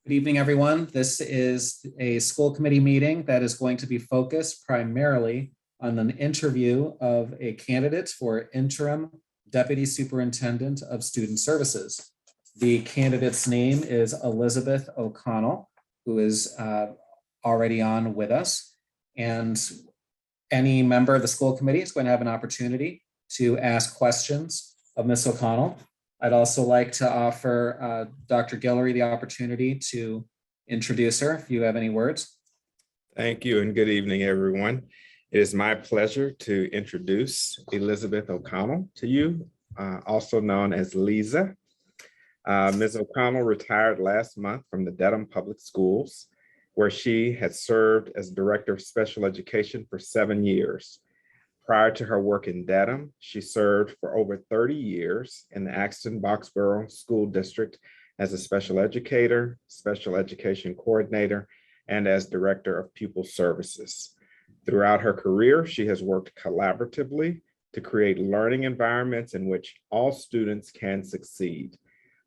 Good evening, everyone. This is a school committee meeting that is going to be focused primarily on an interview of a candidate for interim deputy superintendent of student services. The candidate's name is Elizabeth O'Connell, who is already on with us. And any member of the school committee is going to have an opportunity to ask questions of Ms. O'Connell. I'd also like to offer Dr. Guillory the opportunity to introduce her if you have any words. Thank you and good evening, everyone. It is my pleasure to introduce Elizabeth O'Connell to you, also known as Lisa. Ms. O'Connell retired last month from the Dedham Public Schools, where she had served as Director of Special Education for 7 years. Prior to her work in Dedham, she served for over 30 years in the Axton-Boxborough School District as a special educator, special education coordinator, and as Director of Pupil Services. Throughout her career, she has worked collaboratively to create learning environments in which all students can succeed.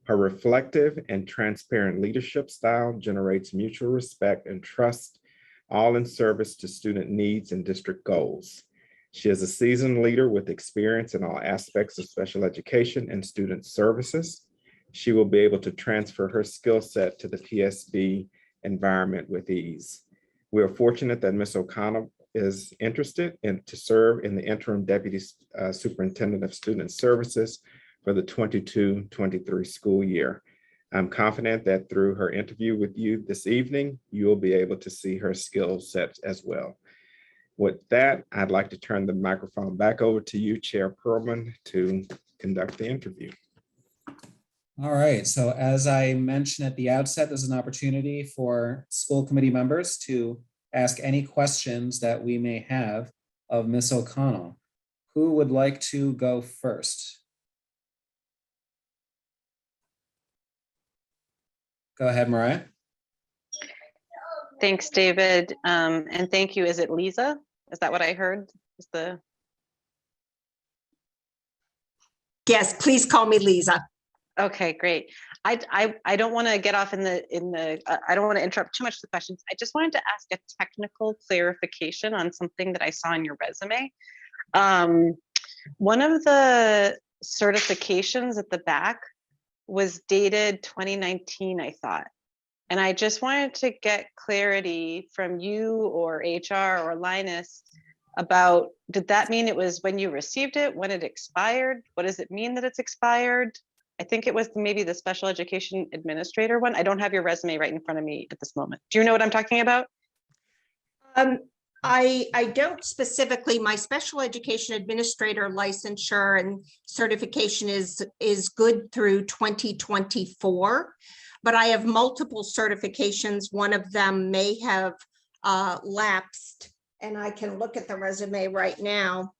Her reflective and transparent leadership style generates mutual respect and trust, all in service to student needs and district goals. She is a seasoned leader with experience in all aspects of special education and student services. She will be able to transfer her skill set to the PSB environment with ease. We are fortunate that Ms. O'Connell is interested to serve in the interim deputy superintendent of student services for the 22-23 school year. I'm confident that through her interview with you this evening, you will be able to see her skill set as well. With that, I'd like to turn the microphone back over to you, Chair Perlman, to conduct the interview. All right, so as I mentioned at the outset, there's an opportunity for school committee members to ask any questions that we may have of Ms. O'Connell. Who would like to go first? Go ahead, Mariah. Thanks, David. And thank you. Is it Lisa? Is that what I heard? Is the... Yes, please call me Lisa. Okay, great. I don't want to get off in the I don't want to interrupt too much the questions. I just wanted to ask a technical clarification on something that I saw in your resume. One of the certifications at the back was dated 2019, I thought. And I just wanted to get clarity from you or HR or Linus about, did that mean it was when you received it, when it expired? What does it mean that it's expired? I think it was maybe the special education administrator one. I don't have your resume right in front of me at this moment. Do you know what I'm talking about? I don't specifically. My special education administrator licensure and certification is good through 2024. But I have multiple certifications. One of them may have lapsed, and I can look at the resume right now.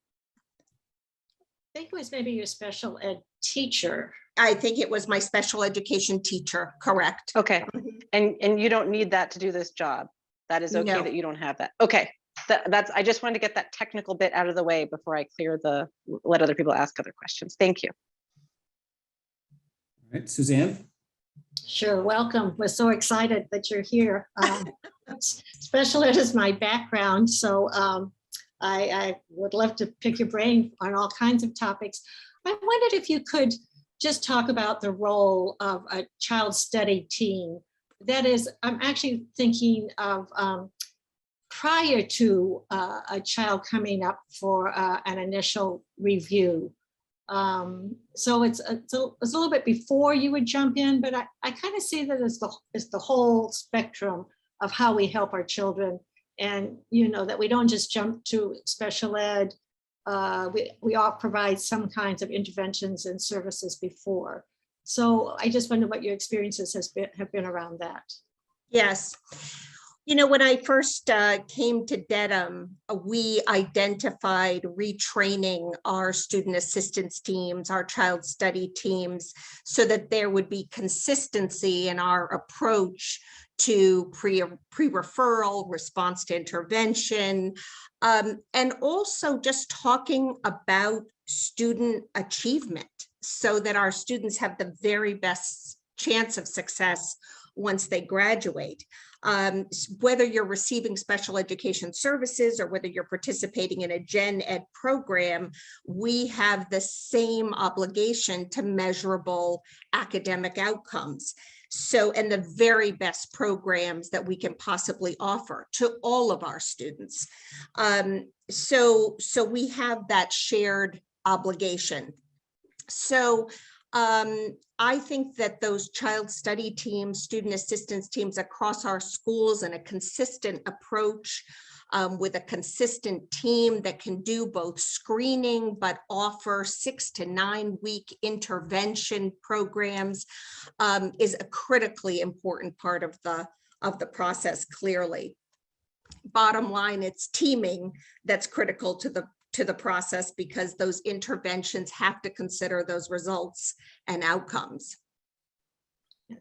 I think it was maybe your special ed teacher. I think it was my special education teacher, correct. Okay, and you don't need that to do this job. That is okay. No. That you don't have that. Okay, that's. I just wanted to get that technical bit out of the way before I let other people ask other questions. Thank you. All right, Suzanne. Sure, welcome. We're so excited that you're here. Special ed is my background, so I would love to pick your brain on all kinds of topics. I wondered if you could just talk about the role of a child study team. That is, I'm actually thinking of prior to a child coming up for an initial review. So it's a little bit before you would jump in, but I kind of see that as the whole spectrum of how we help our children, and that we don't just jump to special ed. We all provide some kinds of interventions and services before. So I just wonder what your experiences have been around that. Yes. When I first came to Dedham, we identified retraining our student assistance teams, our child study teams, so that there would be consistency in our approach to pre-referral, response to intervention, and also just talking about student achievement so that our students have the very best chance of success once they graduate. Whether you're receiving special education services or whether you're participating in a gen ed program, we have the same obligation to measurable academic outcomes. So, and the very best programs that we can possibly offer to all of our students. So we have that shared obligation. So I think that those child study teams, student assistance teams across our schools, and a consistent approach with a consistent team that can do both screening but offer 6 to 9 week intervention programs is a critically important part of the process, clearly. Bottom line, it's teaming that's critical to the process, because those interventions have to consider those results and outcomes.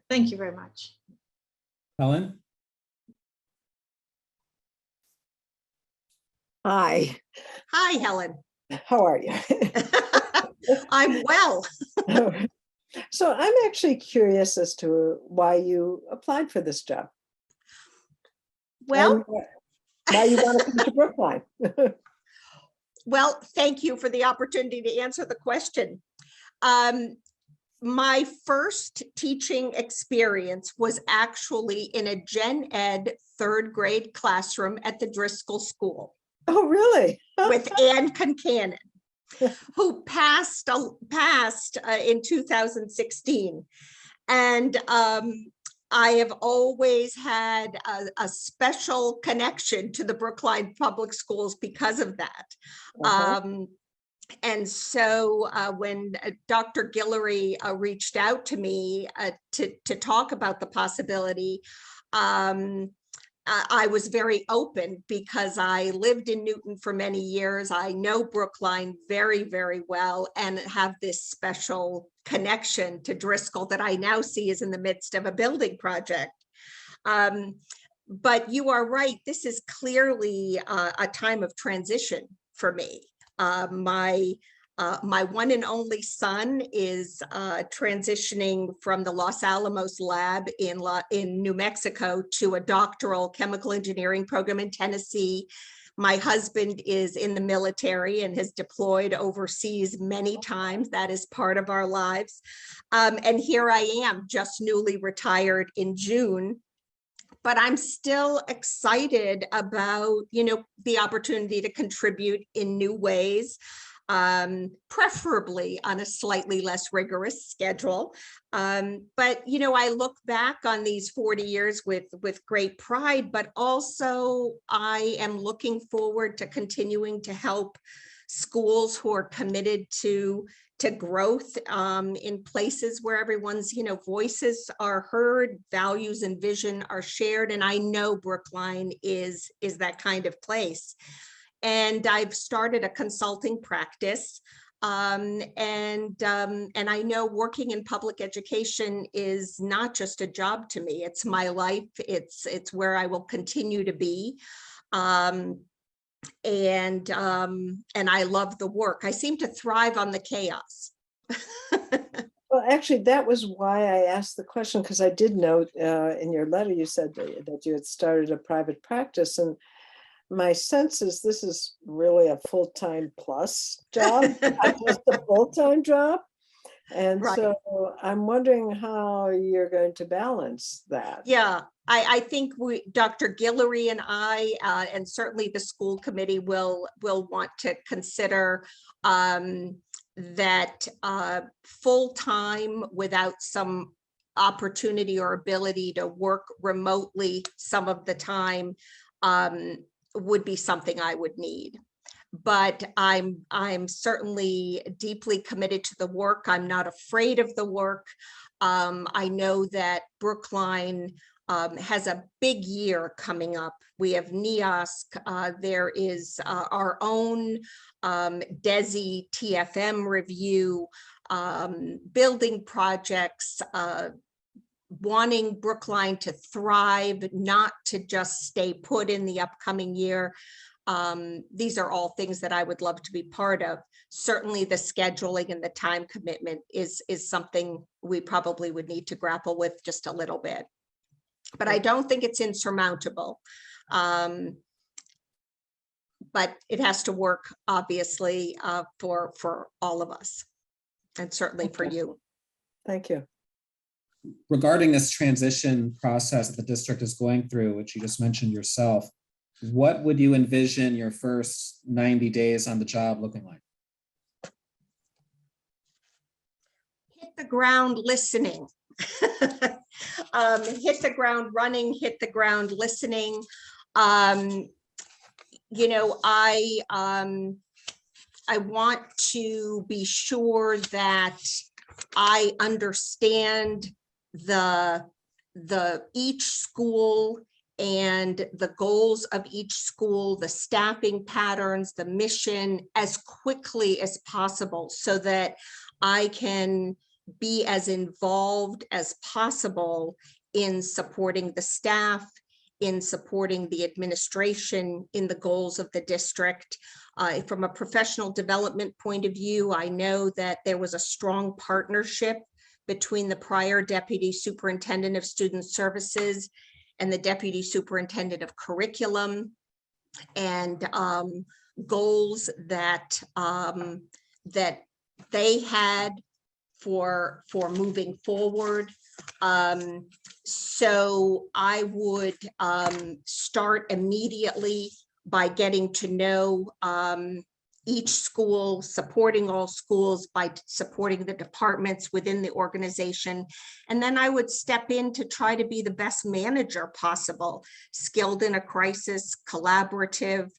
Thank you very much. Helen? Hi, Hi, Helen. how are you? I'm well. So I'm actually curious as to why you applied for this job. Well, And why you want to come to Brookline. well, thank you for the opportunity to answer the question. My first teaching experience was actually in a gen ed 3rd grade classroom at the Driscoll School Oh, really? with Ann Concanon, who passed in 2016. And I have always had a special connection to the Brookline Public Schools because of that. And so when Dr. Guillory reached out to me to talk about the possibility, I was very open because I lived in Newton for many years. I know Brookline very, very well and have this special connection to Driscoll that I now see is in the midst of a building project. But you are right, this is clearly a time of transition for me. My one and only son is transitioning from the Los Alamos lab in New Mexico to a doctoral chemical engineering program in Tennessee. My husband is in the military and has deployed overseas many times. That is part of our lives. And here I am, just newly retired in June. But I'm still excited about, the opportunity to contribute in new ways. Preferably on a slightly less rigorous schedule. But, I look back on these 40 years with great pride, but also I am looking forward to continuing to help schools who are committed to growth in places where everyone's, voices are heard, values and vision are shared. And I know Brookline is that kind of place. And I've started a consulting practice. And I know working in public education is not just a job to me, it's my life, it's where I will continue to be. And I love the work. I seem to thrive on the chaos. Well, actually, that was why I asked the question, because I did note in your letter, you said that you had started a private practice, and my sense is this is really a full-time plus job, not just a full-time job. And Right. So I'm wondering how you're going to balance that. Yeah, I think Dr. Guillory and I, and certainly the school committee will want to consider that full-time without some opportunity or ability to work remotely some of the time would be something I would need. But I'm certainly deeply committed to the work. I'm not afraid of the work. I know that Brookline has a big year coming up. We have NEOSC. There is our own DESI TFM review, building projects, wanting Brookline to thrive, not to just stay put in the upcoming year. These are all things that I would love to be part of. Certainly the scheduling and the time commitment is something we probably would need to grapple with just a little bit. But I don't think it's insurmountable. But it has to work, obviously, for all of us, and certainly for Okay. you. Thank you. Regarding this transition process that the district is going through, which you just mentioned yourself, what would you envision your first 90 days on the job looking like? Hit the ground listening. Hit the ground running, hit the ground listening. You know, I want to be sure that I understand each school and the goals of each school, the staffing patterns, the mission as quickly as possible, so that I can be as involved as possible in supporting the staff, in supporting the administration, in the goals of the district. From a professional development point of view, I know that there was a strong partnership between the prior Deputy Superintendent of Student Services and the Deputy Superintendent of Curriculum, and goals that they had for moving forward. So I would start immediately by getting to know each school, supporting all schools by supporting the departments within the organization. And then I would step in to try to be the best manager possible, skilled in a crisis, collaborative,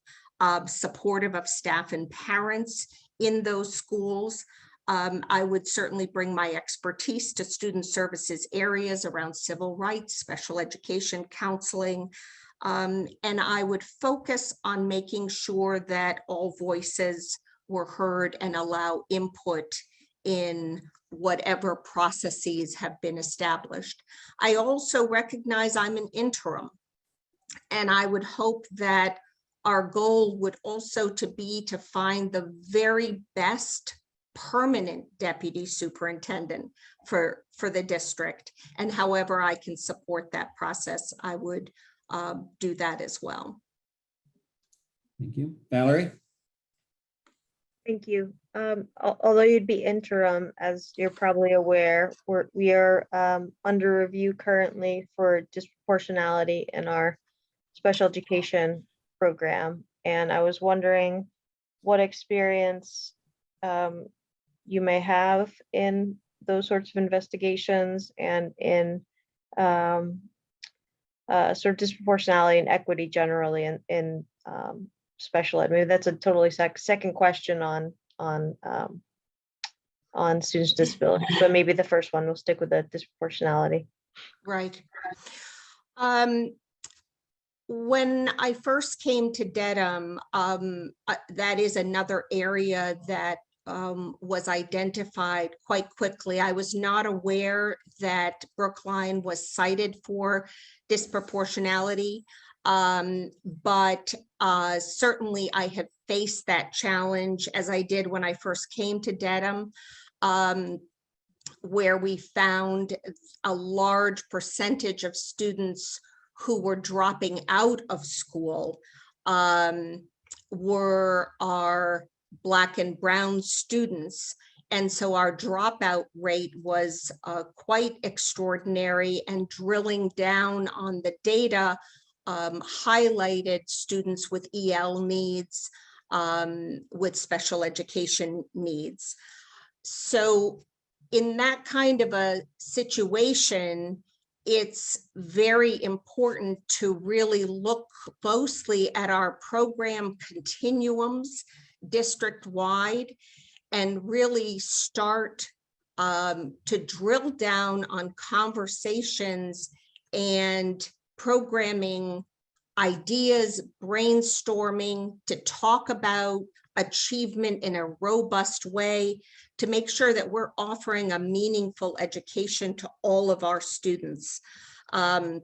supportive of staff and parents in those schools. I would certainly bring my expertise to student services areas around civil rights, special education, counseling, and I would focus on making sure that all voices were heard and allow input in whatever processes have been established. I also recognize I'm an interim, and I would hope that our goal would also to be to find the very best permanent deputy superintendent for the district. And however I can support that process, I would do that as well. Thank you. Valerie? Thank you. Although you'd be interim, as you're probably aware, we are under review currently for disproportionality in our special education program. And I was wondering what experience you may have in those sorts of investigations and in sort of disproportionality and equity generally in special ed. Maybe that's a totally second question on students with disabilities, but maybe the first one, we'll stick with the disproportionality. Right. When I first came to Dedham, that is another area that was identified quite quickly. I was not aware that Brookline was cited for disproportionality, but certainly I have faced that challenge, as I did when I first came to Dedham, where we found a large percentage of students who were dropping out of school were our Black and Brown students. And so our dropout rate was quite extraordinary, and drilling down on the data highlighted students with EL needs, with special education needs. So in that kind of a situation, it's very important to really look closely at our program continuums district-wide and really start to drill down on conversations and programming ideas, brainstorming to talk about achievement in a robust way, to make sure that we're offering a meaningful education to all of our students, and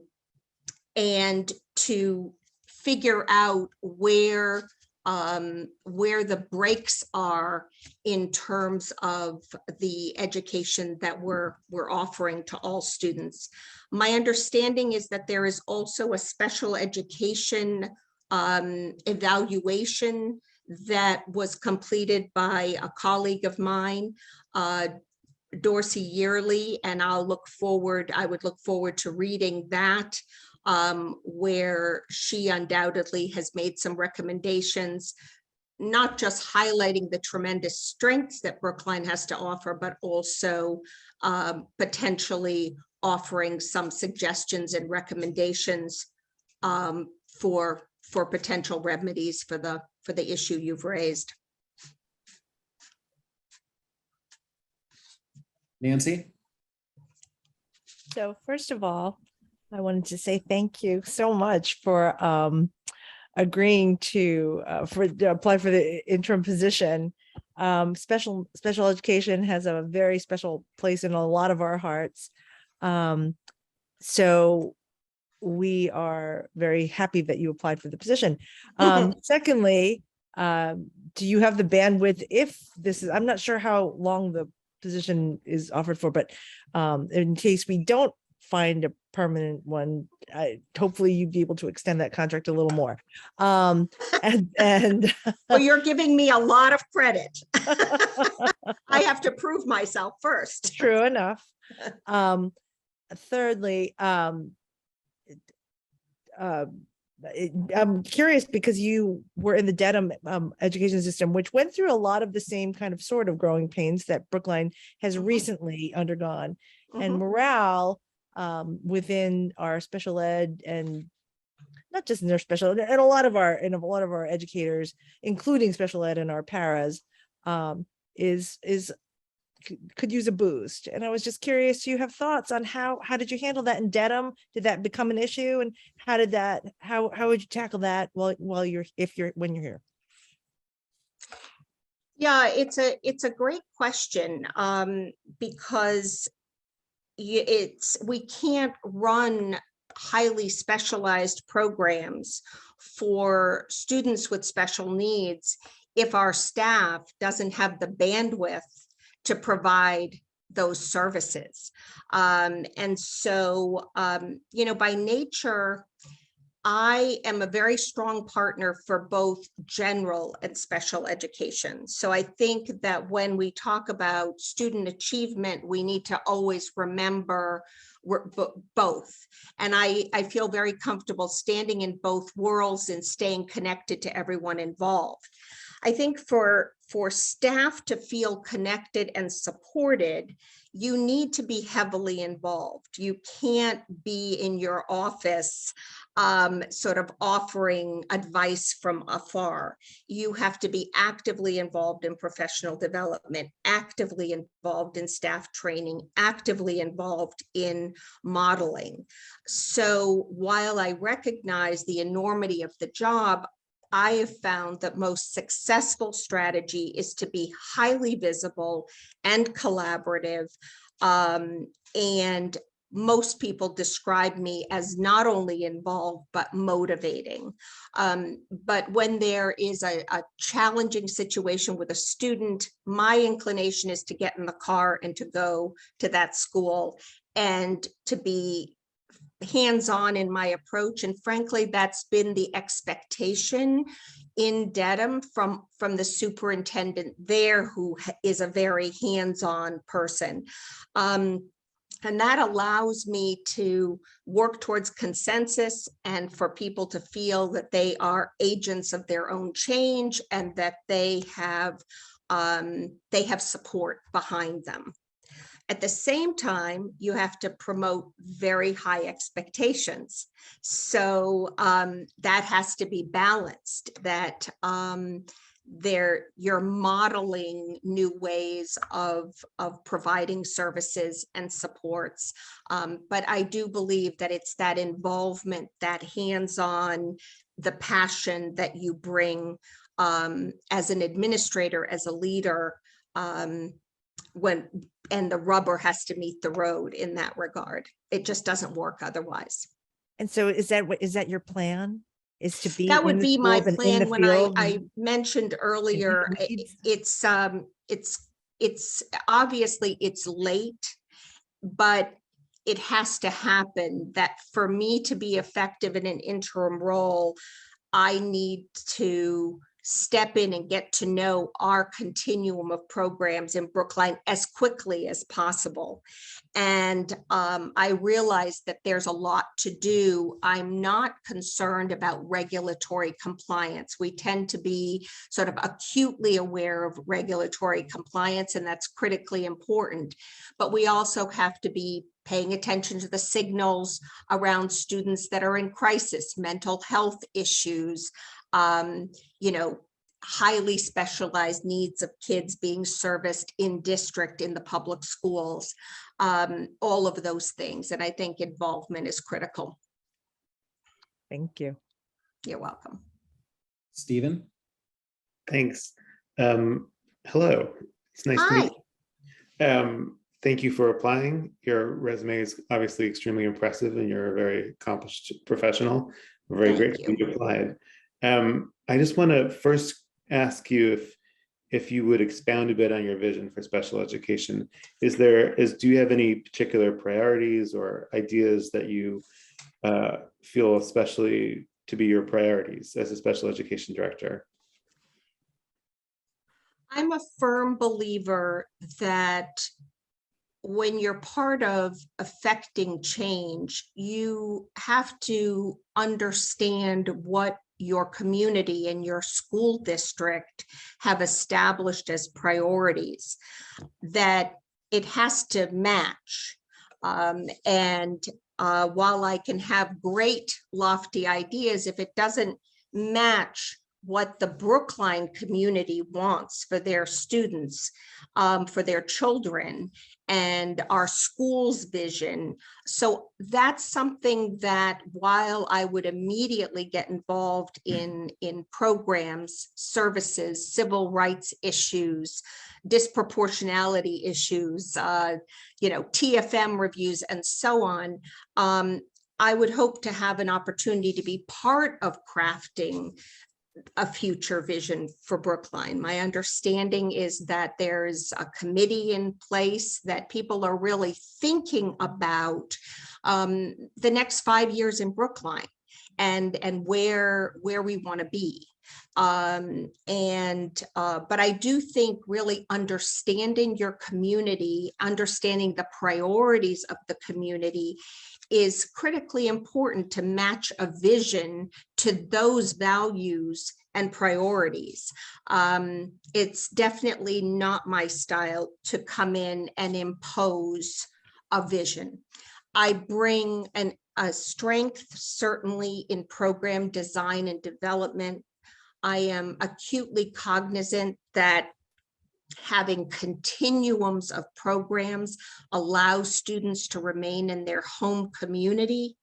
to figure out where where the breaks are in terms of the education that we're offering to all students. My understanding is that there is also a special education evaluation that was completed by a colleague of mine, Dorsey Yearly, and I would look forward to reading that, where she undoubtedly has made some recommendations, not just highlighting the tremendous strengths that Brookline has to offer, but also potentially offering some suggestions and recommendations for potential remedies for the issue you've raised. Nancy? So first of all, I wanted to say thank you so much for agreeing to apply for the interim position. Special education has a very special place in a lot of our hearts. So we are very happy that you applied for the position. Secondly, do you have the bandwidth if this is, I'm not sure how long the position is offered for, but in case we don't find a permanent one, hopefully you'd be able to extend that contract a little more. And Well, you're giving me a lot of credit. I have to prove myself first. True enough. Thirdly, I'm curious because you were in the Dedham education system, which went through a lot of the same kind of sort of growing pains that Brookline has recently undergone. And morale within our special ed, and not just in their special ed, and a lot of our educators, including special ed and our paras, could use a boost. And I was just curious, do you have thoughts on how did you handle that in Dedham? Did that become an issue? And how would you tackle that when you're here? Yeah, it's a great question, because we can't run highly specialized programs for students with special needs if our staff doesn't have the bandwidth to provide those services. And so, by nature, I am a very strong partner for both general and special education. So I think that when we talk about student achievement, we need to always remember both. And I feel very comfortable standing in both worlds and staying connected to everyone involved. I think for staff to feel connected and supported, you need to be heavily involved. You can't be in your office sort of offering advice from afar. You have to be actively involved in professional development, actively involved in staff training, actively involved in modeling. So while I recognize the enormity of the job, I have found that most successful strategy is to be highly visible and collaborative. And most people describe me as not only involved, but motivating. But when there is a challenging situation with a student, my inclination is to get in the car and to go to that school and to be hands-on in my approach. And frankly, that's been the expectation in Dedham from the superintendent there, who is a very hands-on person. And that allows me to work towards consensus and for people to feel that they are agents of their own change and that they have support behind them. At the same time, you have to promote very high expectations. So that has to be balanced, that you're modeling new ways of providing services and supports. But I do believe that it's that involvement, that hands-on, the passion that you bring as an administrator, as a leader, and the rubber has to meet the road in that regard. It just doesn't work otherwise. And so is that your plan? is to be That in would the be my schools and in the plan when field? I mentioned earlier, needs? it's obviously it's late, but it has to happen that for me to be effective in an interim role, I need to step in and get to know our continuum of programs in Brookline as quickly as possible. And I realize that there's a lot to do. I'm not concerned about regulatory compliance. We tend to be sort of acutely aware of regulatory compliance, and that's critically important. But we also have to be paying attention to the signals around students that are in crisis, mental health issues, you know, highly specialized needs of kids being serviced in district in the public schools, all of those things. And I think involvement is critical. Thank you. You're welcome. Stephen? Thanks. Hello, it's nice to meet you. Thank you for applying. Your resume is obviously extremely impressive and you're a very accomplished professional. We're very grateful you applied. I just want to first ask you if you would expound a bit on your vision for special education. Do you have any particular priorities or ideas that you feel especially to be your priorities as a special education director? I'm a firm believer that when you're part of affecting change, you have to understand what your community and your school district have established as priorities, that it has to match. While I can have great lofty ideas, if it doesn't match what the Brookline community wants for their students, for their children, and our school's vision. So that's something that while I would immediately get involved in programs, services, civil rights issues, disproportionality issues, you know, TFM reviews, and so on, I would hope to have an opportunity to be part of crafting a future vision for Brookline. My understanding is that there's a committee in place that people are really thinking about the next 5 years in Brookline and where we want to be. But I do think really understanding your community, understanding the priorities of the community is critically important to match a vision to those values and priorities. It's definitely not my style to come in and impose a vision. I bring a strength certainly in program design and development. I am acutely cognizant that having continuums of programs allows students to remain in their home community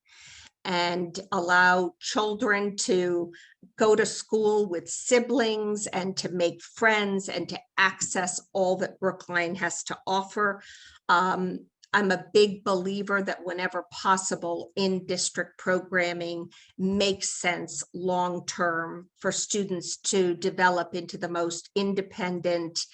and allow children to go to school with siblings and to make friends and to access all that Brookline has to offer. I'm a big believer that whenever possible, in-district programming makes sense long-term for students to develop into the most independent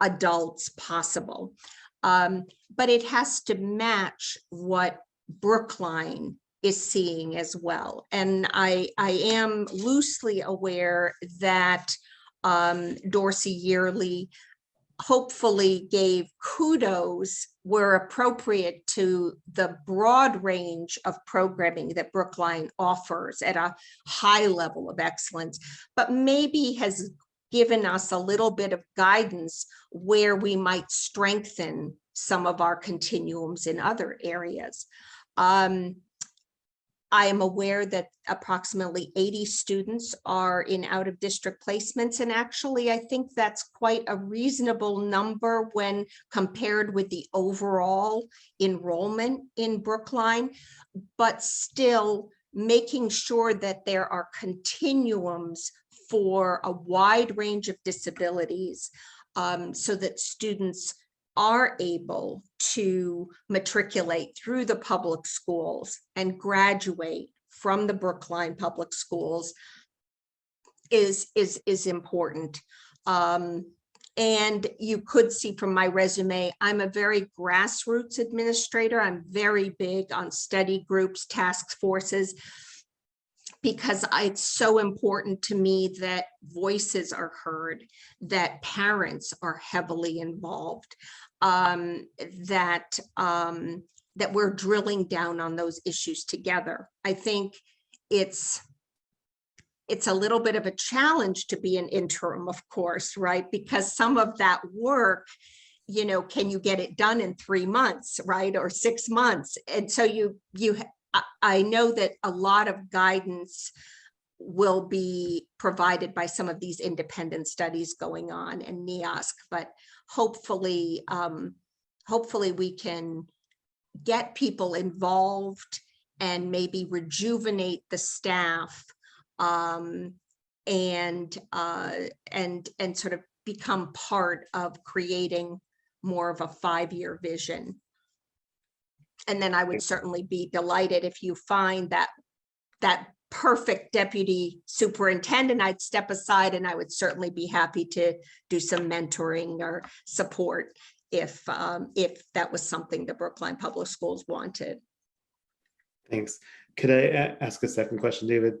adults possible. But it has to match what Brookline is seeing as well. And I am loosely aware that Dorsey Yearly hopefully gave kudos where appropriate to the broad range of programming that Brookline offers at a high level of excellence, but maybe has given us a little bit of guidance where we might strengthen some of our continuums in other areas. I am aware that approximately 80 students are in out-of-district placements, and actually I think that's quite a reasonable number when compared with the overall enrollment in Brookline, but still making sure that there are continuums for a wide range of disabilities, so that students are able to matriculate through the public schools and graduate from the Brookline Public Schools is important. And you could see from my resume, I'm a very grassroots administrator. I'm very big on study groups, task forces, because it's so important to me that voices are heard, that parents are heavily involved, that we're drilling down on those issues together. I think it's a little bit of a challenge to be an interim, of course, right? Because some of that work, you know, can you get it done in 3 months, right? Or 6 months? And so I know that a lot of guidance will be provided by some of these independent studies going on in NEOSC, but hopefully we can get people involved and maybe rejuvenate the staff, and sort of become part of creating more of a 5-year vision. And then I would certainly be delighted if you find that perfect deputy superintendent. I'd step aside, and I would certainly be happy to do some mentoring or support if that was something the Brookline Public Schools wanted. Thanks. Could I ask a second question, David?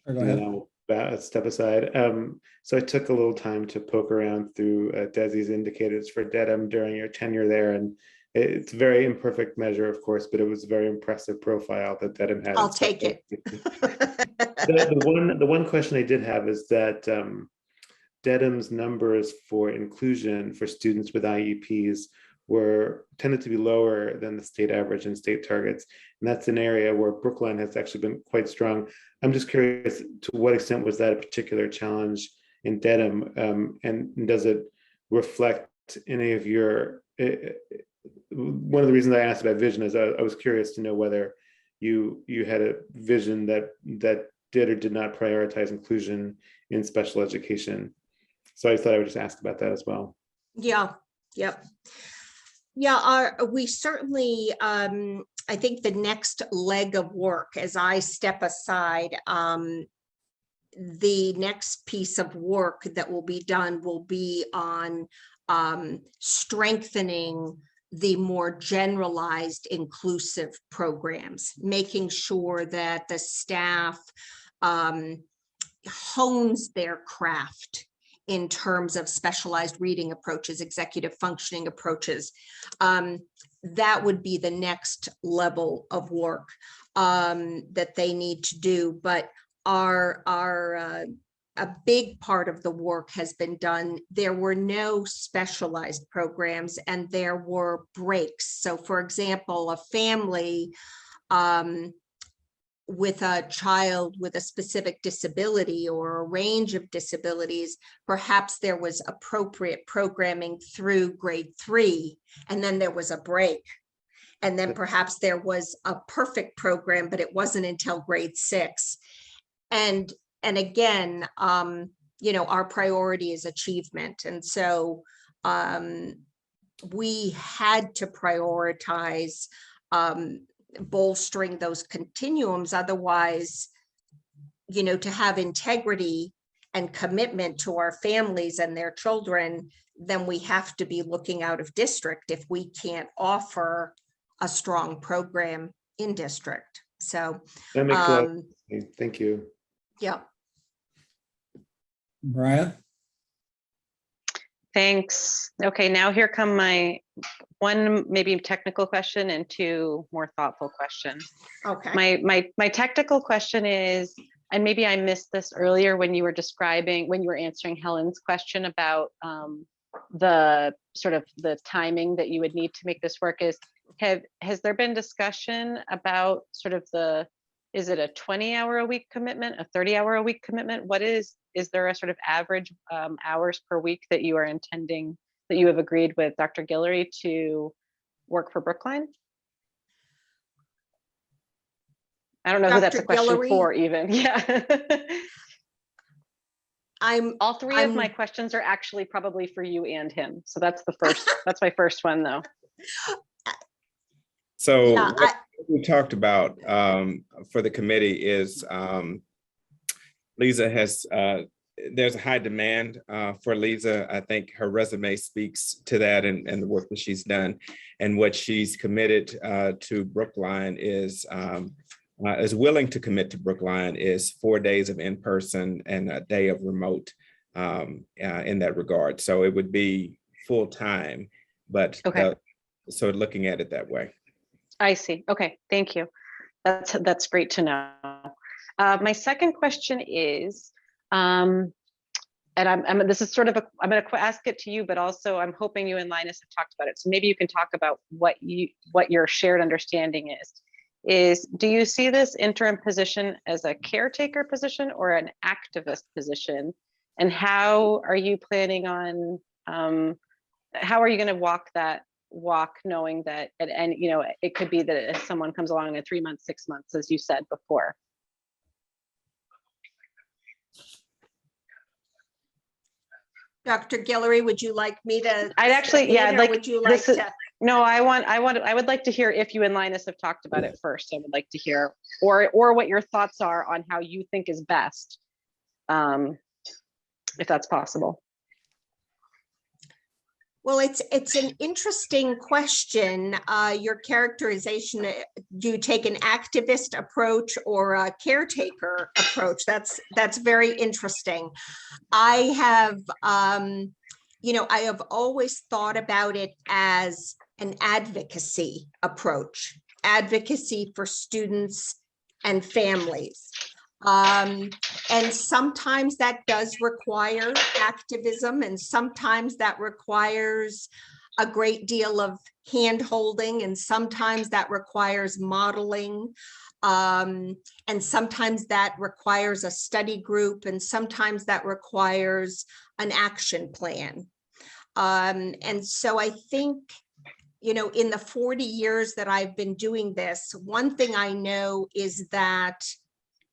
Go And then ahead. I'll step aside. So I took a little time to poke around through DESI's indicators for Dedham during your tenure there, and it's a very imperfect measure, of course, but it was a very impressive profile that Dedham had. I'll take it. The one question I did have is that Dedham's numbers for inclusion for students with IEPs tended to be lower than the state average and state targets. And that's an area where Brookline has actually been quite strong. I'm just curious, to what extent was that a particular challenge in Dedham? And does it reflect any of your, one of the reasons I asked about vision is I was curious to know whether you had a vision that did or did not prioritize inclusion in special education. So I thought I would just ask about that as well. Yeah, yep. Yeah, we certainly, I think the next leg of work, as I step aside, the next piece of work that will be done will be on strengthening the more generalized inclusive programs, making sure that the staff hones their craft in terms of specialized reading approaches, executive functioning approaches. That would be the next level of work that they need to do. But a big part of the work has been done. There were no specialized programs and there were breaks. So for example, a family with a child with a specific disability or a range of disabilities, perhaps there was appropriate programming through grade 3, and then there was a break. And then perhaps there was a perfect program, but it wasn't until grade 6. And again, you know, our priority is achievement. And so we had to prioritize bolstering those continuums. Otherwise, you know, to have integrity and commitment to our families and their children, then we have to be looking out of district if we can't offer a strong program in district. So that makes a lot of sense. Thank you. Yeah. Mariah? Thanks. Okay, now here come my one maybe technical question and 2 more thoughtful questions. Okay. My technical question is, and maybe I missed this earlier when you were answering Helen's question about the sort of the timing that you would need to make this work, has there been discussion about sort of is it a 20-hour-a-week commitment, a 30-hour-a-week commitment? Is there a sort of average hours per week that you are intending, that you have agreed with Dr. Guillory to work for Brookline? I don't know who that's a question Guillory, for even. Yeah. All 3 of my I'm questions are actually probably for you and him. So that's the first, that's my first one though. So Yeah, we talked about for the committee is Lisa has, there's a high demand for Lisa. I think her resume speaks to that and the work that she's done. And what she's committed to Brookline is willing to commit to Brookline is 4 days of in-person and a day of remote in that regard. So it would be full-time, but Okay. so looking at it that way. I see. Okay, thank you. That's great to know. My second question is, and this is sort of I'm going to ask it to you, but also I'm hoping you and Linus have talked about it. So maybe you can talk about what your shared understanding is do you see this interim position as a caretaker position or an activist position? And how are you planning on, how are you going to walk knowing that and you know, it could be that if someone comes along in 3 months, 6 months, as you said before. Dr. Guillory, would you like me to? I'd actually, yeah, I'd like, would you like to? No, I would like to hear if you and Linus have talked about it first. I would like to hear, or what your thoughts are on how you think is best, if that's possible. Well, it's an interesting question. Your characterization, do you take an activist approach or a caretaker approach? That's very interesting. I have, I have always thought about it as an advocacy approach, advocacy for students and families. And sometimes that does require activism, and sometimes that requires a great deal of hand-holding, and sometimes that requires modeling, and sometimes that requires a study group, and sometimes that requires an action plan. And so I think, in the 40 years that I've been doing this, one thing I know is that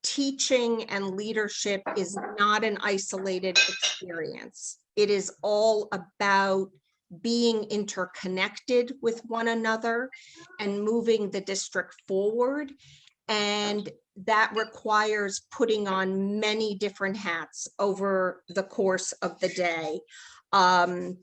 teaching and leadership is not an isolated experience. It is all about being interconnected with one another and moving the district forward. And that requires putting on many different hats over the course of the day. And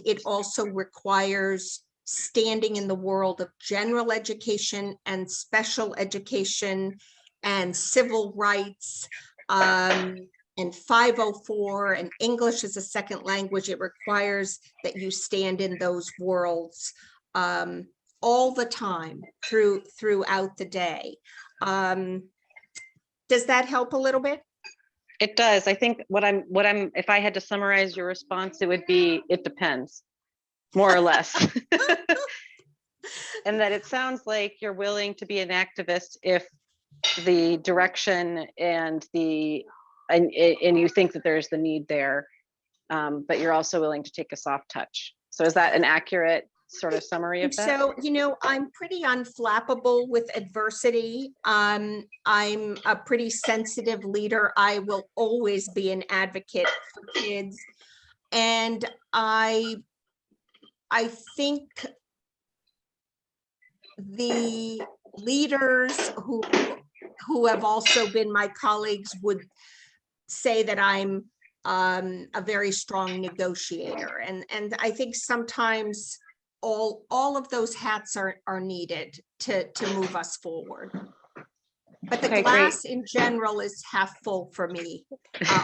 it also requires standing in the world of general education and special education and civil rights, and 504 and English as a second language. It requires that you stand in those worlds all the time throughout the day. Does that help a little bit? It does. I think what I'm, if I had to summarize your response, it would be, it depends, more or less. And that it sounds like you're willing to be an activist if the direction and and you think that there's the need there, but you're also willing to take a soft touch. So is that an accurate sort of summary of that? So, I'm pretty unflappable with adversity. I'm a pretty sensitive leader. I will always be an advocate for kids. And I think the leaders who have also been my colleagues would say that I'm a very strong negotiator. And I think sometimes all of those hats are needed to move us forward. But the glass in general is half full for me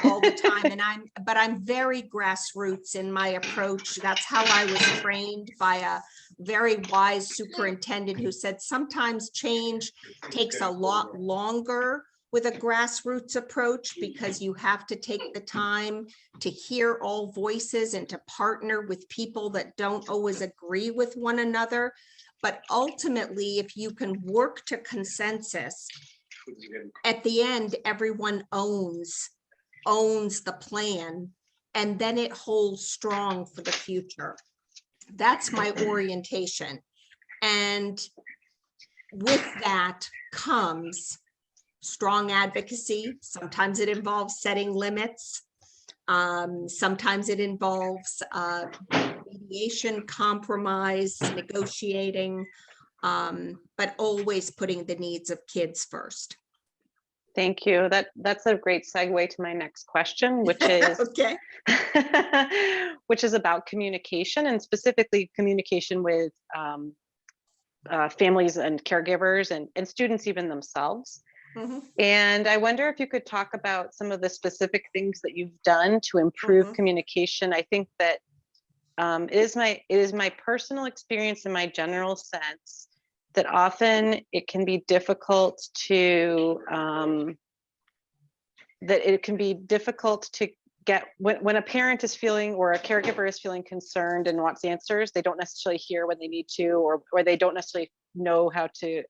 all the time. And I'm very grassroots in my approach. That's how I was trained by a very wise superintendent who said sometimes change takes a lot longer with a grassroots approach because you have to take the time to hear all voices and to partner with people that don't always agree with one another. But ultimately, if you can work to consensus, at the end, everyone owns the plan, and then it holds strong for the future. That's my orientation. And with that comes strong advocacy. Sometimes it involves setting limits. Sometimes it involves mediation, compromise, negotiating. but always putting the needs of kids first. Thank you. That's a great segue to my next question, which is Okay. which is about communication, and specifically communication with families and caregivers and students even themselves. Mhm. And I wonder if you could talk about some of the specific things that you've done to improve Mhm. communication. I think that it is my personal experience and my general sense that often it can be difficult to get when a parent is feeling or a caregiver is feeling concerned and wants answers, they don't necessarily hear when they need to, or they don't necessarily know how to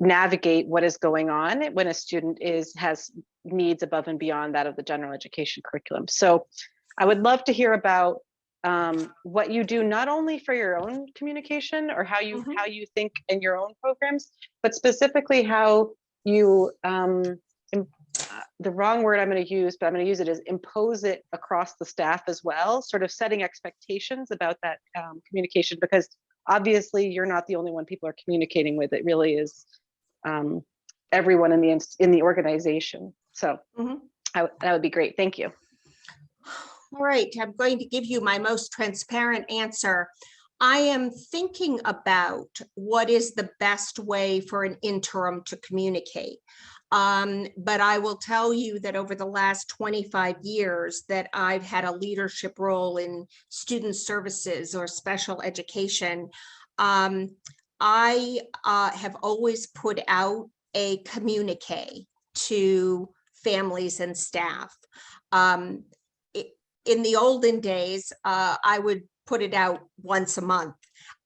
navigate what is going on when a student has needs above and beyond that of the general education curriculum. So I would love to hear about what you do, not only for your own communication or how you think in your own programs, but specifically how you the wrong word I'm going to use, but I'm going to use it, is impose it across the staff as well, sort of setting expectations about that communication, because obviously you're not the only one people are communicating with. It really is everyone in the organization. So that would be great. Thank you. All right, I'm going to give you my most transparent answer. I am thinking about what is the best way for an interim to communicate. But I will tell you that over the last 25 years that I've had a leadership role in student services or special education, I have always put out a communique to families and staff. In the olden days, I would put it out once a month.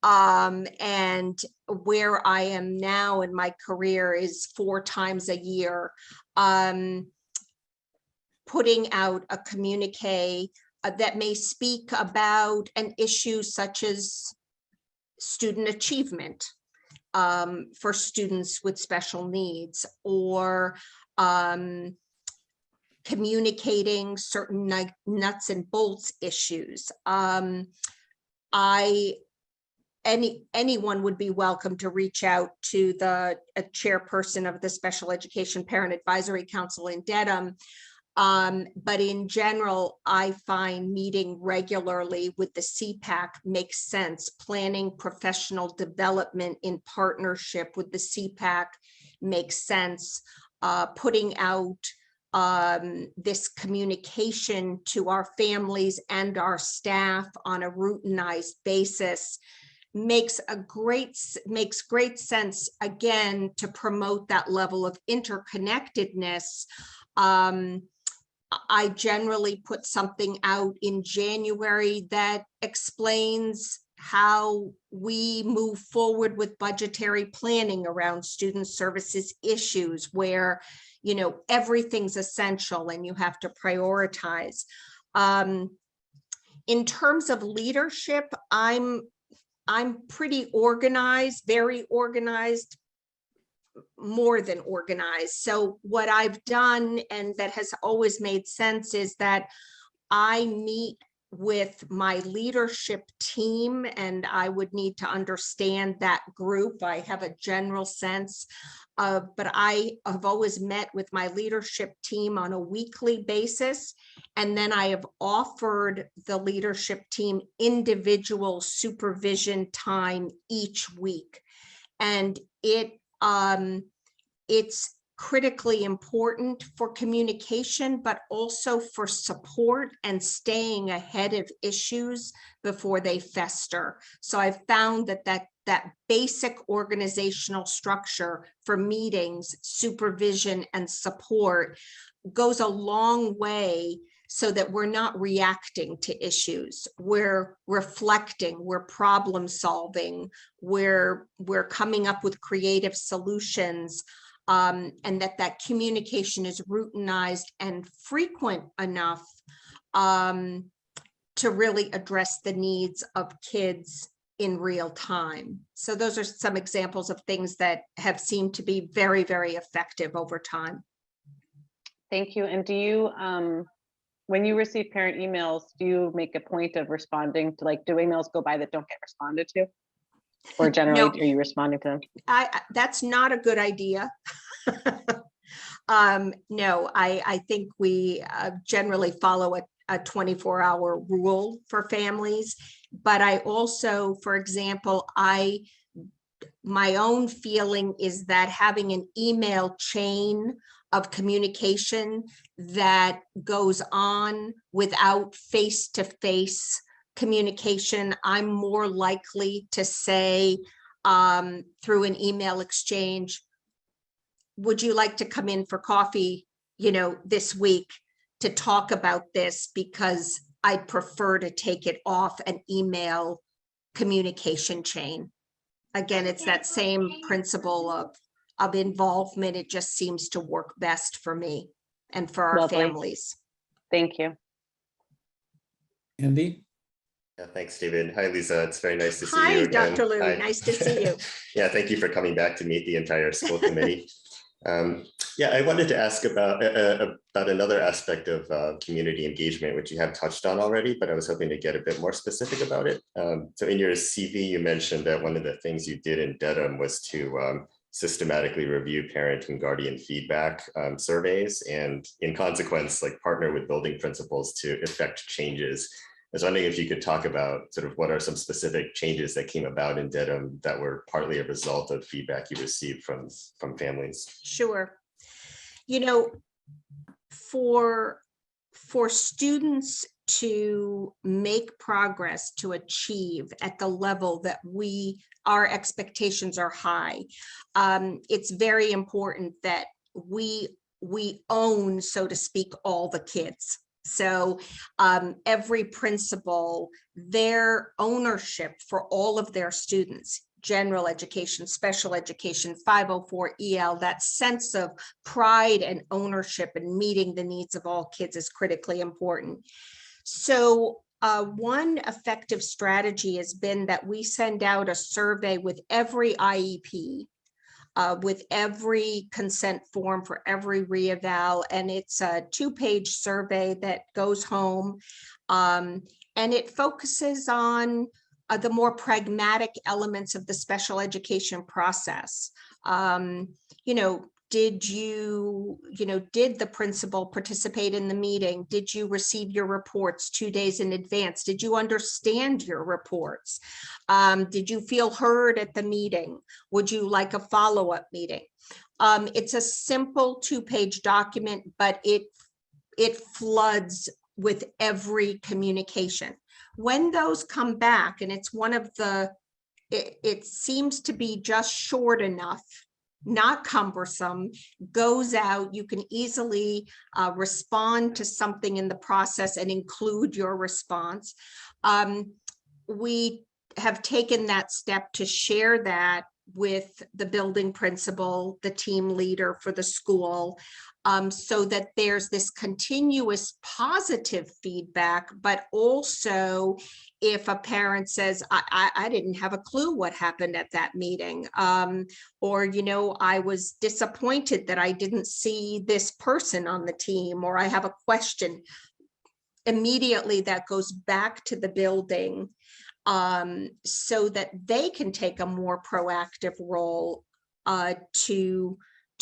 And where I am now in my career is 4 times a year, putting out a communique that may speak about an issue such as student achievement for students with special needs, or communicating certain nuts and bolts issues. Anyone would be welcome to reach out to the chairperson of the Special Education Parent Advisory Council in Dedham. But in general, I find meeting regularly with the CPAC makes sense. Planning professional development in partnership with the CPAC makes sense. Putting out this communication to our families and our staff on a routinized basis makes great sense, again, to promote that level of interconnectedness. I generally put something out in January that explains how we move forward with budgetary planning around student services issues, where, you know, everything's essential and you have to prioritize. In terms of leadership, I'm pretty organized, very organized, more than organized. So what I've done, and that has always made sense, is that I meet with my leadership team, and I would need to understand that group. I have a general sense of, but I have always met with my leadership team on a weekly basis. And then I have offered the leadership team individual supervision time each week. And it's critically important for communication, but also for support and staying ahead of issues before they fester. So I've found that basic organizational structure for meetings, supervision, and support goes a long way, so that we're not reacting to issues. We're reflecting, we're problem solving, we're coming up with creative solutions, and that communication is routinized and frequent enough to really address the needs of kids in real time. So those are some examples of things that have seemed to be very, very effective over time. Thank you. And do you, when you receive parent emails, do you make a point of responding to, like, do emails go by that don't get responded to? Or generally, No. are you responding to them? That's not a good idea. No, I think we generally follow a 24-hour rule for families. But I also, for example, my own feeling is that having an email chain of communication that goes on without face-to-face communication, I'm more likely to say through an email exchange, would you like to come in for coffee, this week to talk about this, because I'd prefer to take it off an email communication chain. Again, it's that same principle of involvement. It just seems to work best for me and for our Lovely. families. Thank you. Andy? Yeah, thanks, David. Hi, Lisa. It's very nice to see Hi, you again. Dr. Liu. Hi. Nice to see you. Yeah, thank you for coming back to meet the entire school committee. Yeah, I wanted to ask about another aspect of community engagement, which you have touched on already, but I was hoping to get a bit more specific about it. So in your CV, you mentioned that one of the things you did in Dedham was to systematically review parent and guardian feedback surveys, and in consequence, like partner with building principals to effect changes. I was wondering if you could talk about sort of what are some specific changes that came about in Dedham that were partly a result of feedback you received from families. Sure. For students to make progress, to achieve at the level that our expectations are high, it's very important that we own, so to speak, all the kids. So every principal, their ownership for all of their students, general education, special education, 504 EL, that sense of pride and ownership and meeting the needs of all kids is critically important. So one effective strategy has been that we send out a survey with every IEP, with every consent form for every reeval, and it's a 2-page survey that goes home, and it focuses on the more pragmatic elements of the special education process. Did the principal participate in the meeting? Did you receive your reports 2 days in advance? Did you understand your reports? Did you feel heard at the meeting? Would you like a follow-up meeting? It's a simple 2-page document, but it floods with every communication. When those come back, and it's one of it seems to be just short enough, not cumbersome, goes out, you can easily respond to something in the process and include your response. We have taken that step to share that with the building principal, the team leader for the school, so that there's this continuous positive feedback, but also if a parent says, I didn't have a clue what happened at that meeting, or, I was disappointed that I didn't see this person on the team, or I have a question, immediately that goes back to the building, so that they can take a more proactive role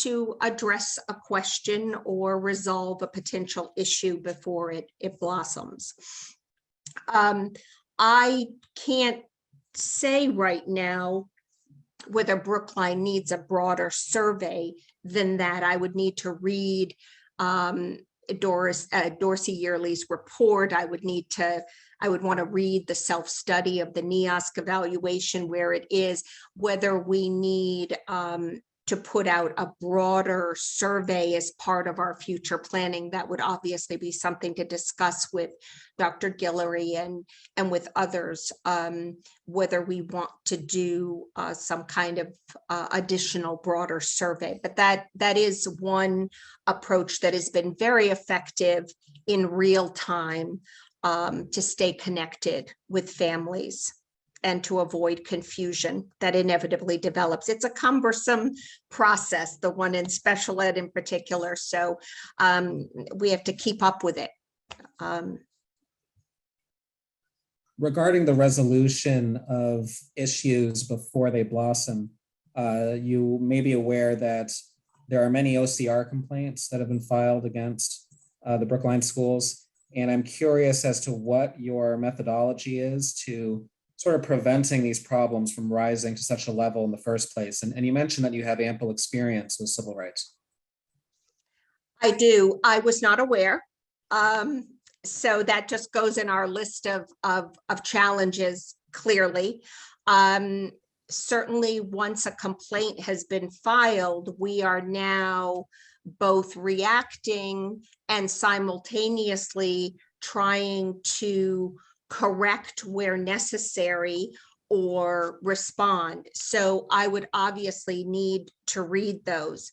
to address a question or resolve a potential issue before it blossoms. I can't say right now whether Brookline needs a broader survey than that. I would need to read Dorsey Yearly's report. I would want to read the self-study of the NEOSC evaluation where it is, whether we need to put out a broader survey as part of our future planning. That would obviously be something to discuss with Dr. Guillory and with others, whether we want to do some kind of additional broader survey. But that is one approach that has been very effective in real time to stay connected with families and to avoid confusion that inevitably develops. It's a cumbersome process, the one in special ed in particular, so we have to keep up with it. regarding the resolution of issues before they blossom, you may be aware that there are many OCR complaints that have been filed against the Brookline schools. And I'm curious as to what your methodology is to sort of preventing these problems from rising to such a level in the first place. And you mentioned that you have ample experience with civil rights. I do. I was not aware. So that just goes in our list of challenges clearly. Certainly, once a complaint has been filed, we are now both reacting and simultaneously trying to correct where necessary or respond. So I would obviously need to read those.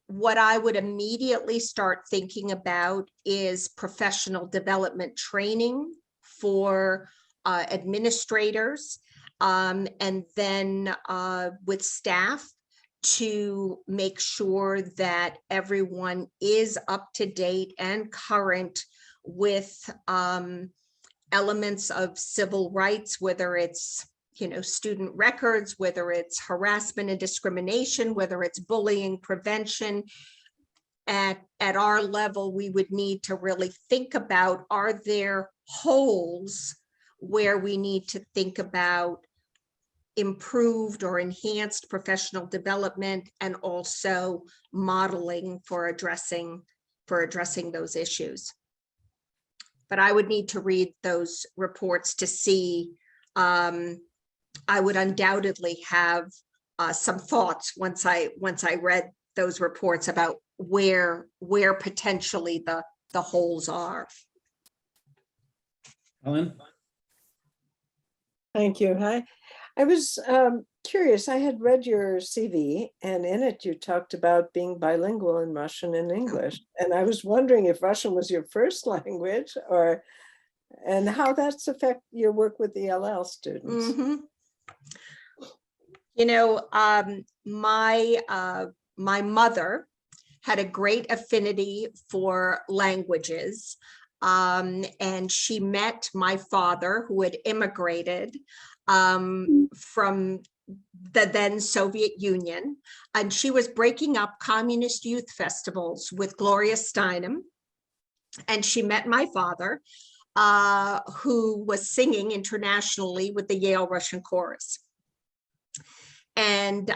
What I would immediately start thinking about is professional development training for administrators, and then with staff to make sure that everyone is up to date and current with elements of civil rights, whether it's student records, whether it's harassment and discrimination, whether it's bullying prevention. At our level, we would need to really think about, are there holes where we need to think about improved or enhanced professional development and also modeling for addressing those issues. But I would need to read those reports to see. I would undoubtedly have some thoughts once I read those reports about where potentially the holes are. Ellen? Thank you. Hi. I was curious. I had read your CV, and in it you talked about being bilingual in Russian and English. And I was wondering if Russian was your first language, and how that's affect your work with the ELL students. Mm-hmm. My mother had a great affinity for languages, and she met my father, who had immigrated from the then Soviet Union, and she was breaking up communist youth festivals with Gloria Steinem, and she met my father, who was singing internationally with the Yale Russian Chorus. And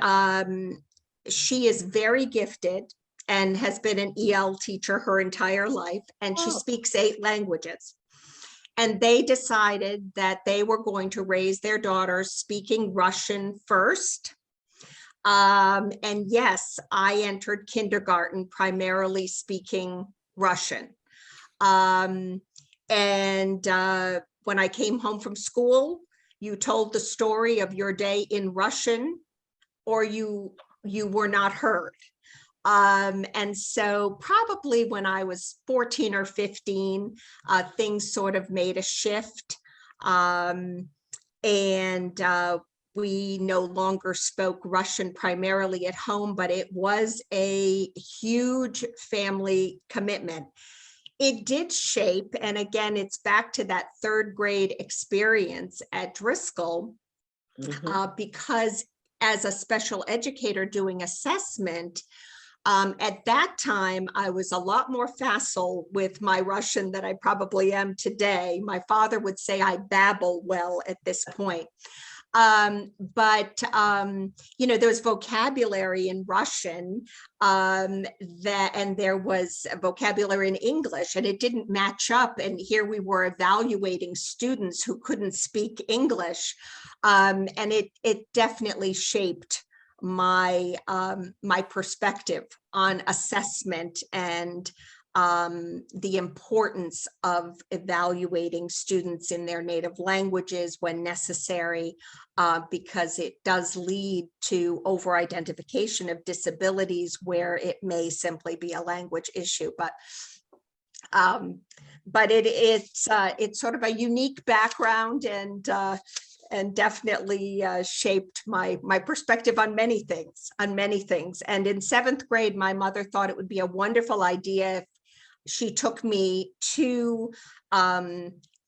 she is very gifted and has been an EL teacher her entire life, and she speaks 8 languages. And they decided that they were going to raise their daughters speaking Russian first. And yes, I entered kindergarten primarily speaking Russian. And when I came home from school, you told the story of your day in Russian, or you were not heard. And so probably when I was 14 or 15, things sort of made a shift. We no longer spoke Russian primarily at home, but it was a huge family commitment. It did shape, and again, it's back to that 3rd grade experience at Driscoll, because as a special educator doing assessment, at that time, I was a lot more facile with my Russian than I probably am today. My father would say I babble well at this point. But there's vocabulary in Russian, and there was a vocabulary in English, and it didn't match up. And here we were evaluating students who couldn't speak English. And it definitely shaped my perspective on assessment and the importance of evaluating students in their native languages when necessary, because it does lead to over-identification of disabilities where it may simply be a language issue. But it's sort of a unique background, and definitely shaped my perspective on many things. And in 7th grade, my mother thought it would be a wonderful idea if she took me to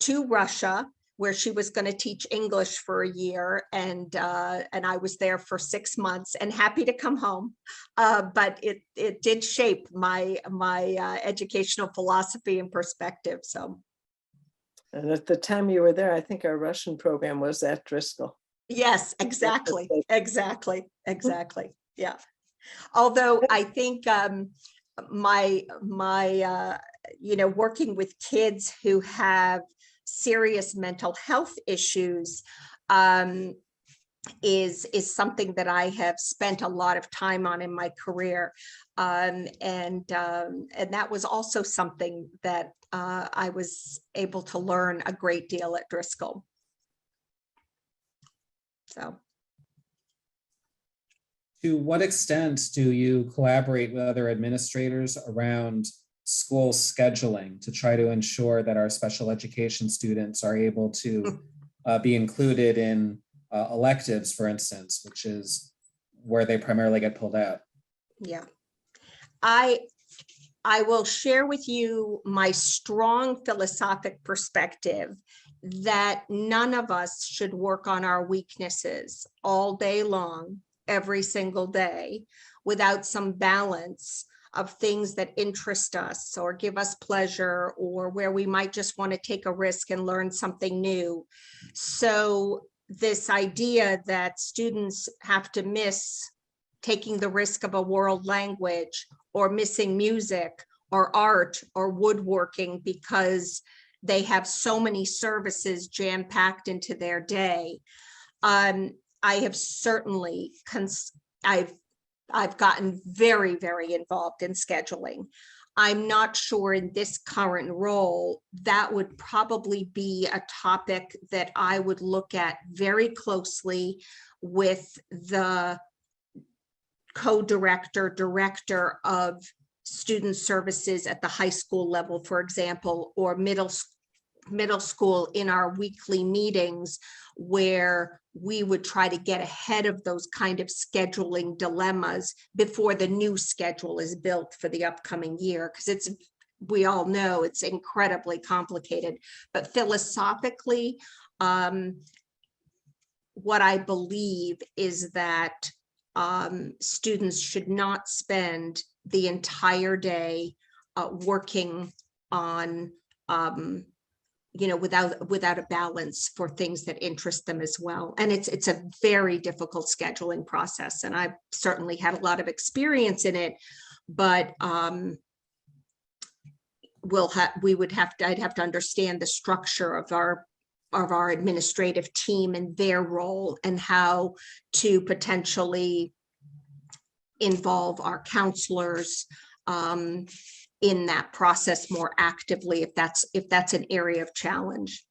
Russia where she was going to teach English for a year, and I was there for 6 months and happy to come home. But it did shape my educational philosophy and perspective. So. And at the time you were there, I think our Russian program was at Driscoll. Yes, exactly, exactly. Yeah. Although I think my working with kids who have serious mental health issues is something that I have spent a lot of time on in my career, and that was also something that I was able to learn a great deal at Driscoll. So. To what extent do you collaborate with other administrators around school scheduling to try to ensure that our special education students are able to be included in electives, for instance, which is where they primarily get pulled out? Yeah, I will share with you my strong philosophic perspective that none of us should work on our weaknesses all day long, every single day, without some balance of things that interest us or give us pleasure, or where we might just want to take a risk and learn something new. So this idea that students have to miss taking the risk of a world language, or missing music or art or woodworking because they have so many services jam-packed into their day. I have certainly, I've gotten very, very involved in scheduling. I'm not sure in this current role that would probably be a topic that I would look at very closely with the co-director, director of student services at the high school level, for example, or middle school, in our weekly meetings, where we would try to get ahead of those kind of scheduling dilemmas before the new schedule is built for the upcoming year, because we all know it's incredibly complicated. But philosophically, what I believe is that students should not spend the entire day working on without a balance for things that interest them as well. And it's a very difficult scheduling process, and I've certainly had a lot of experience in it, but I'd have to understand the structure of our administrative team and their role, and how to potentially involve our counselors in that process more actively, if that's an area of challenge.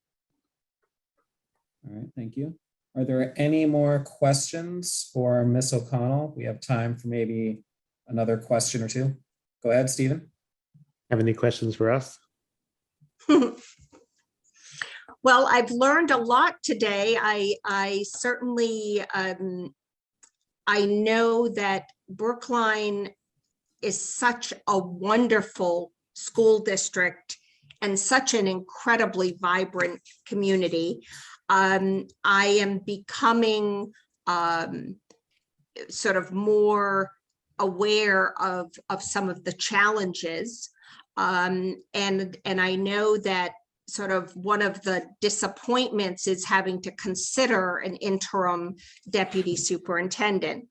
All right, thank you. Are there any more questions for Ms. O'Connell? We have time for maybe another question or two. Go ahead, Stephen. Have any questions for us? Well, I've learned a lot today. I certainly, I know that Brookline is such a wonderful school district and such an incredibly vibrant community. I am becoming sort of more aware of some of the challenges. And I know that sort of one of the disappointments is having to consider an interim deputy superintendent.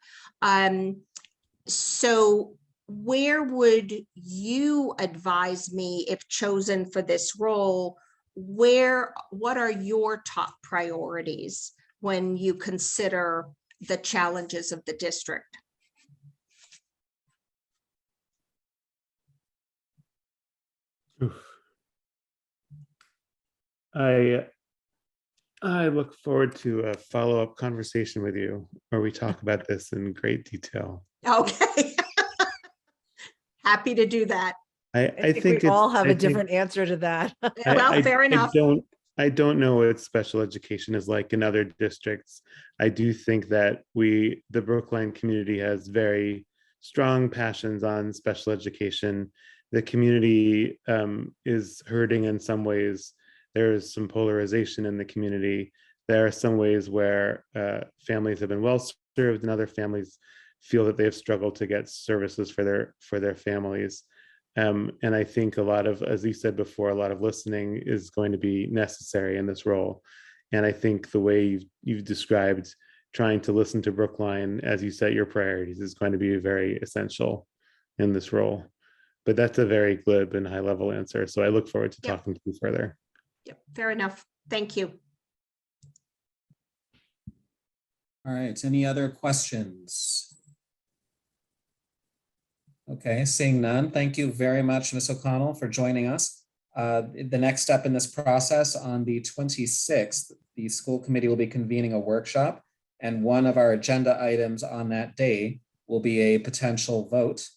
So where would you advise me, if chosen for this role, what are your top priorities when you consider the challenges of the district? Oof. I look forward to a follow-up conversation with you where we talk about this in great detail. Okay. Happy to do that. I think we all have a different answer to that. Well, fair enough. I don't know what special education is like in other districts. I do think that the Brookline community has very strong passions on special education. The community is hurting in some ways there is some polarization in the community. There are some ways where families have been well served and other families feel that they have struggled to get services for their families. And I think a lot of, as you said before, a lot of listening is going to be necessary in this role. And I think the way you've described trying to listen to Brookline as you set your priorities is going to be very essential in this role. But that's a very glib and high level answer. So I look forward to talking to you further. Yep, fair enough. Thank you. All right, any other questions? Okay, seeing none, thank you very much, Ms. O'Connell, for joining us. The next step in this process, on the 26th, the school committee will be convening a workshop, and one of our agenda items on that day will be a potential vote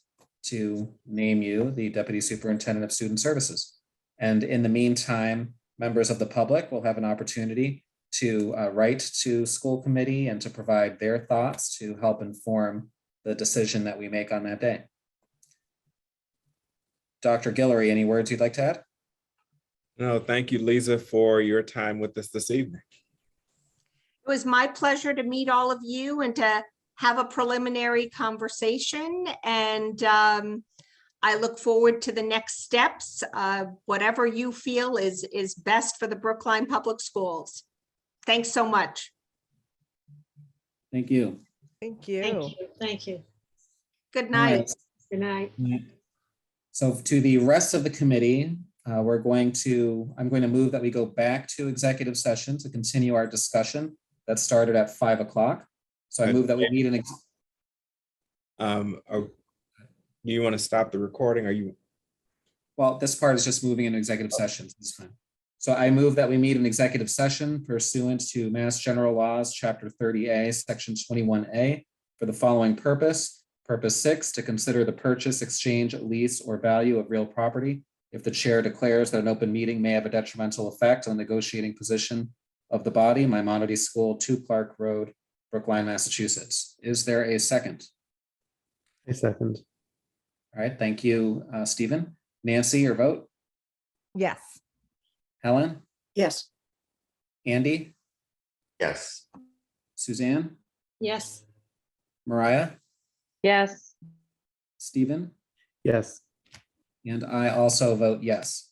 to name you the Deputy Superintendent of Student Services. And in the meantime, members of the public will have an opportunity to write to school committee and to provide their thoughts to help inform the decision that we make on that day. Dr. Guillory, any words you'd like to add? No, thank you, Lisa, for your time with us this evening. It was my pleasure to meet all of you and to have a preliminary conversation. And I look forward to the next steps, whatever you feel is best for the Brookline Public Schools. Thanks so much. Thank you. Thank you. Thank you. Thank you. Good All night. right. Good night. So to the rest of the committee, I'm going to move that we go back to executive session to continue our discussion that started at 5 o'clock. So I move that we meet in. Do you want to stop the recording? Are you? Well, this part is just moving into executive session this time. So I move that we meet in executive session pursuant to Mass General Laws, Chapter 30A, Section 21A, for the following purpose. Purpose 6, to consider the purchase, exchange, lease, or value of real property if the chair declares that an open meeting may have a detrimental effect on the negotiating position of the body, Maimonides School, 2 Clark Road, Brookline, Massachusetts. Is there a second? A second. All right, thank you, Stephen. Nancy, your vote? Yes. Helen? Yes. Andy? Yes. Suzanne? Yes. Mariah? Yes. Stephen? Yes. And I also vote yes.